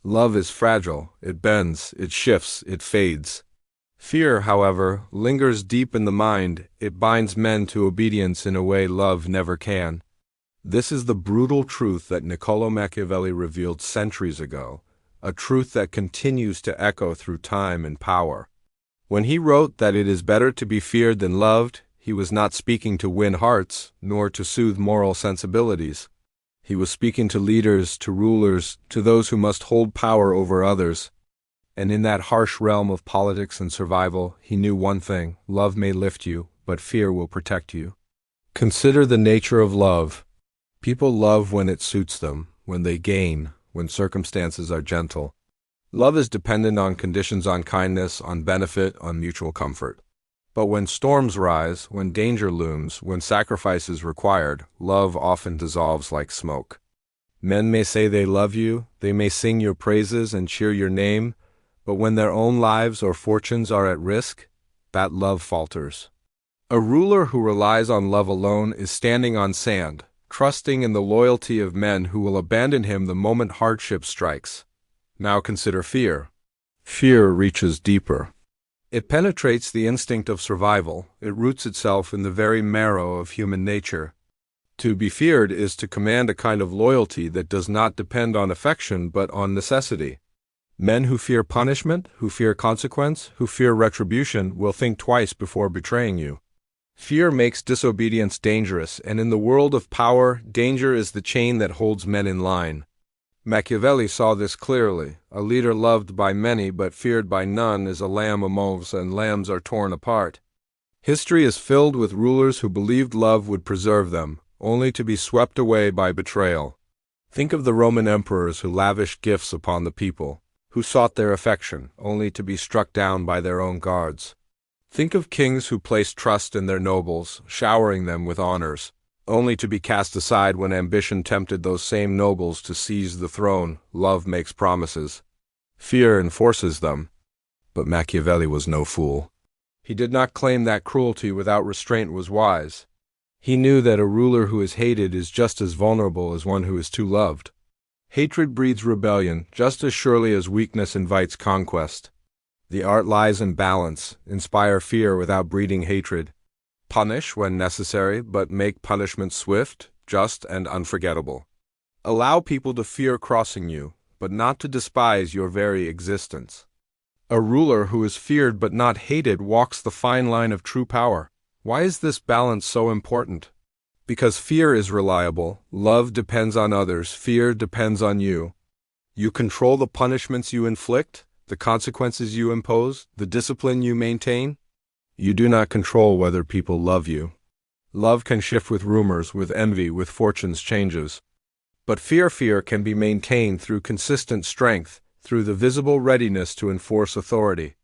Love is fragile, it bends, it shifts, it fades. Fear, however, lingers deep in the mind, it binds men to obedience in a way love never can. This is the brutal truth that Niccolò Machiavelli revealed centuries ago, a truth that continues to echo through time and power. When he wrote that it is better to be feared than loved, he was not speaking to win hearts, nor to soothe moral sensibilities. He was speaking to leaders, to rulers, to those who must hold power over others. And in that harsh realm of politics and survival, he knew one thing: love may lift you, but fear will protect you. Consider the nature of love. People love when it suits them, when they gain, when circumstances are gentle. Love is dependent on conditions, on kindness, on benefit, on mutual comfort. But when storms rise, when danger looms, when sacrifice is required, love often dissolves like smoke. Men may say they love you, they may sing your praises and cheer your name, but when their own lives or fortunes are at risk, that love falters. A ruler who relies on love alone is standing on sand, trusting in the loyalty of men who will abandon him the moment hardship strikes. Now consider fear. Fear reaches deeper. It penetrates the instinct of survival. It roots itself in the very marrow of human nature. To be feared is to command a kind of loyalty that does not depend on affection but on necessity. Men who fear punishment, who fear consequence, who fear retribution will think twice before betraying you. Fear makes disobedience dangerous, and in the world of power, danger is the chain that holds men in line. Machiavelli saw this clearly. A leader loved by many but feared by none is a lamb among us, and lambs are torn apart. History is filled with rulers who believed love would preserve them, only to be swept away by betrayal. Think of the Roman emperors who lavished gifts upon the people, who sought their affection, only to be struck down by their own guards. Think of kings who placed trust in their nobles, showering them with honors, only to be cast aside when ambition tempted those same nobles to seize the throne. Love makes promises. Fear enforces them. But Machiavelli was no fool. He did not claim that cruelty without restraint was wise. He knew that a ruler who is hated is just as vulnerable as one who is too loved. Hatred breeds rebellion just as surely as weakness invites conquest. The art lies in balance. Inspire fear without breeding hatred. Punish when necessary, but make punishment swift, just, and unforgettable. Allow people to fear crossing you, but not to despise your very existence. A ruler who is feared but not hated walks the fine line of true power. Why is this balance so important? Because fear is reliable, love depends on others, fear depends on you. You control the punishments you inflict, the consequences you impose, the discipline you maintain. You do not control whether people love you. Love can shift with rumors, with envy, with fortune's changes. But fear can be maintained through consistent strength, through the visible readiness to enforce authority.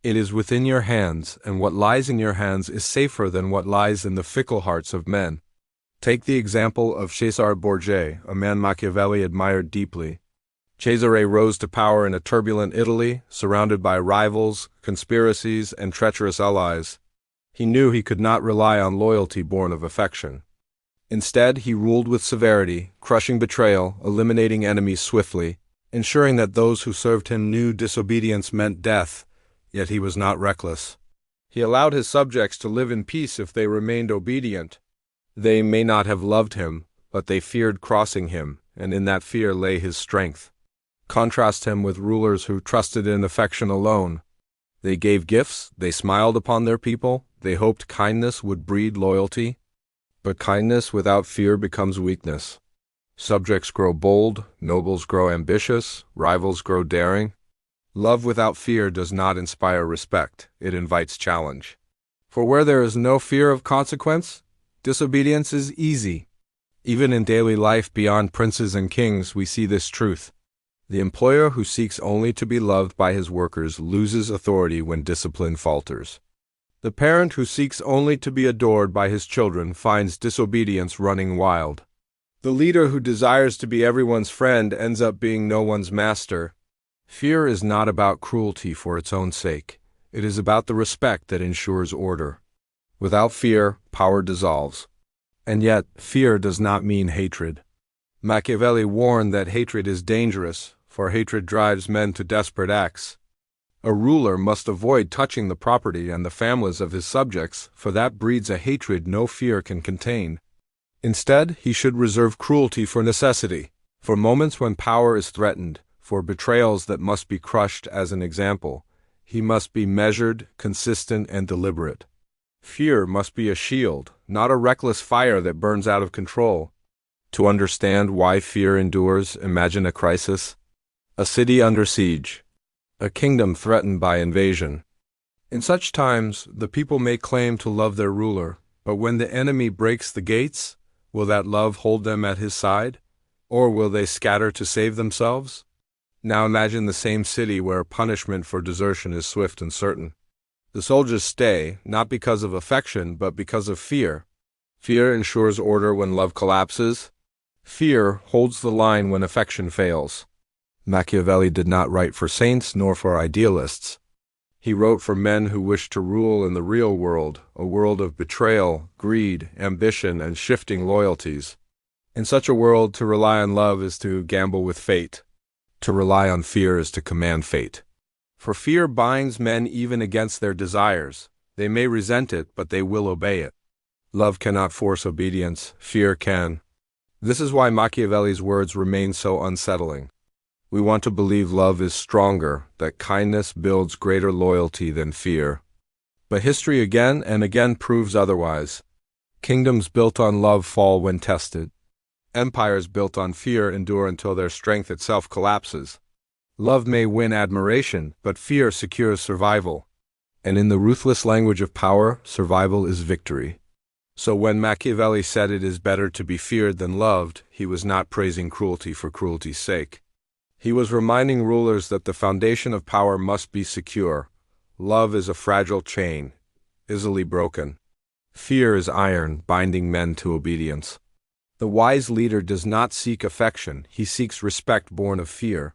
It is within your hands, and what lies in your hands is safer than what lies in the fickle hearts of men. Take the example of Cesare Borgia, a man Machiavelli admired deeply. Cesare rose to power in a turbulent Italy, surrounded by rivals, conspiracies, and treacherous allies. He knew he could not rely on loyalty born of affection. Instead, he ruled with severity, crushing betrayal, eliminating enemies swiftly, ensuring that those who served him knew disobedience meant death, yet he was not reckless. He allowed his subjects to live in peace if they remained obedient. They may not have loved him, but they feared crossing him, and in that fear lay his strength. Contrast him with rulers who trusted in affection alone. They gave gifts, they smiled upon their people, they hoped kindness would breed loyalty. But kindness without fear becomes weakness. Subjects grow bold, nobles grow ambitious, rivals grow daring. Love without fear does not inspire respect, it invites challenge. For where there is no fear of consequence, disobedience is easy. Even in daily life beyond princes and kings, we see this truth. The employer who seeks only to be loved by his workers loses authority when discipline falters. The parent who seeks only to be adored by his children finds disobedience running wild. The leader who desires to be everyone's friend ends up being no one's master. Fear is not about cruelty for its own sake. It is about the respect that ensures order. Without fear, power dissolves. And yet, fear does not mean hatred. Machiavelli warned that hatred is dangerous, for hatred drives men to desperate acts. A ruler must avoid touching the property and the families of his subjects, for that breeds a hatred no fear can contain. Instead, he should reserve cruelty for necessity, for moments when power is threatened, for betrayals that must be crushed as an example. He must be measured, consistent, and deliberate. Fear must be a shield, not a reckless fire that burns out of control. To understand why fear endures, imagine a crisis. A city under siege. A kingdom threatened by invasion. In such times, the people may claim to love their ruler, but when the enemy breaks the gates, will that love hold them at his side? Or will they scatter to save themselves? Now imagine the same city where punishment for desertion is swift and certain. The soldiers stay, not because of affection, but because of fear. Fear ensures order when love collapses. Fear holds the line when affection fails. Machiavelli did not write for saints nor for idealists. He wrote for men who wished to rule in the real world, a world of betrayal, greed, ambition, and shifting loyalties. In such a world, to rely on love is to gamble with fate. To rely on fear is to command fate. For fear binds men even against their desires. They may resent it, but they will obey it. Love cannot force obedience, fear can. This is why Machiavelli's words remain so unsettling. We want to believe love is stronger, that kindness builds greater loyalty than fear. But history again and again proves otherwise. Kingdoms built on love fall when tested. Empires built on fear endure until their strength itself collapses. Love may win admiration, but fear secures survival. And in the ruthless language of power, survival is victory. So when Machiavelli said it is better to be feared than loved, he was not praising cruelty for cruelty's sake. He was reminding rulers that the foundation of power must be secure. Love is a fragile chain, easily broken. Fear is iron, binding men to obedience. The wise leader does not seek affection, he seeks respect born of fear.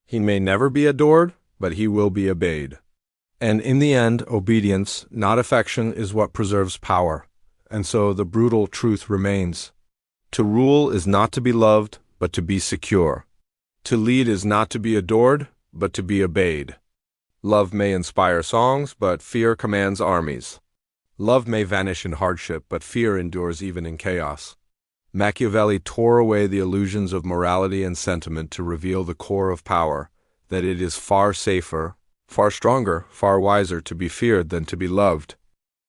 He may never be adored, but he will be obeyed. And in the end, obedience, not affection, is what preserves power. And so the brutal truth remains. To rule is not to be loved, but to be secure. To lead is not to be adored, but to be obeyed. Love may inspire songs, but fear commands armies. Love may vanish in hardship, but fear endures even in chaos. Machiavelli tore away the illusions of morality and sentiment to reveal the core of power, that it is far safer, far stronger, far wiser to be feared than to be loved.